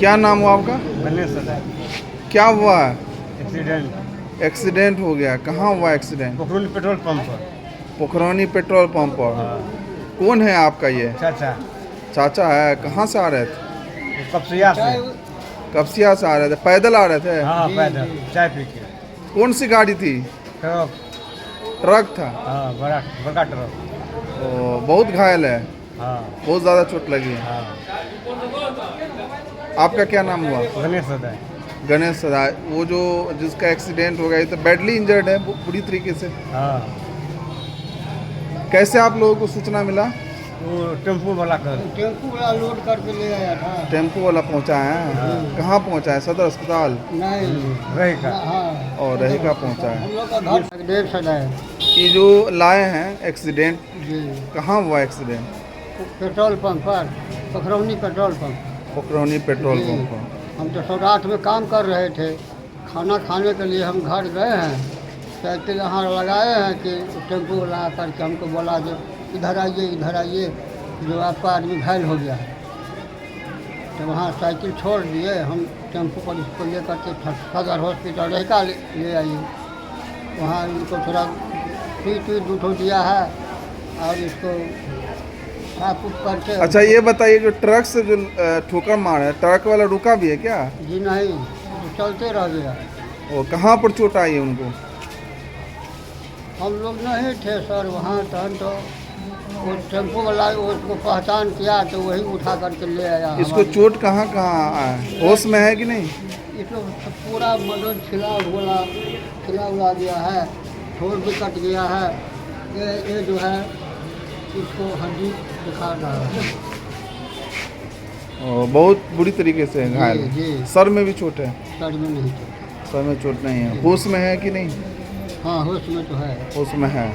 क्या नाम हुआ आपका? गणेश सदा क्या हुआ? एक्सीडेंट एक्सीडेंट हो गया। कहाँ हुआ एक्सीडेंट? पोखरून पेट्रोल पंप पर। पोखरौनी पेट्रोल पंप पर। हाँ, कौन है आपका ये? चाचा चाचा है। कहाँ से आ रहे थे? कपसिया से। कपसिया से आ रहे थे? पैदल आ रहे थे? हाँ, पैदल चाय पी के। कौन सी गाड़ी थी? ट्रक। ट्रक था? हाँ, बड़ा ट्रक। ओ, बहुत घायल है? हाँ बहुत ज़्यादा चोट लगी है? हाँ। आपका क्या नाम हुआ? गणेश सदा। गणेश सदा। वो जो जिसका एक्सीडेंट हो गया ये तो बैडली इंजर्ड है बुरी तरीके से। हाँ, कैसे आप लोगों को सूचना मिला? वो टेम्पू वाला लोड करके ले आया था। टेम्पो वाला पहुंचा है? हाँ। कहाँ पहुंचा है? सदर अस्पताल नहीं रही का। हाँ, और रहेगा पहुंचा है? हम लोग का घर देव सदा है ये जो लाए हैं एक्सीडेंट, जी। कहाँ हुआ एक्सीडेंट? पेट्रोल पंप पर, Pokhrauni petrol pump. Pokhrauni petrol जी। पंप पर। हम तो सौराठ में काम कर रहे थे, खाना खाने के लिए हम घर गए हैं, साइकिल यहाँ लगाए हैं कि टेम्पो वाला आकर के हमको बोला जो इधर आइए, जो आपका आदमी घायल हो गया है। तो वहाँ साइकिल छोड़ दिए, हम टेम्पो पर इसको ले करके सदर हॉस्पिटल रहेगा ले आइए। वहाँ इनको थोड़ा सुई दूठो दिया है और इसको साफ उफ करके। अच्छा ये बताइए, जो ट्रक से जो ठोकर मारा है, ट्रक वाला रुका भी है क्या? जी नहीं, तो चलते रह गया। वो कहाँ पर चोट आई है उनको? हम लोग नहीं थे सर वहाँ, तो वो टेम्पो वाला उसको पहचान किया तो वही उठा करके ले आया। इसको चोट कहाँ कहाँ आया है? होश में है कि नहीं? इसको पूरा मदद खिला उला गया है, ठोर भी कट गया है। ये जो है इसको हड्डी दिखा रहा है। बहुत बुरी तरीके से घायल है। जी। सर में भी चोट है? सर में नहीं चलता। सर में चोट नहीं है। होश में है कि नहीं? हाँ, होश में तो है। होश में है।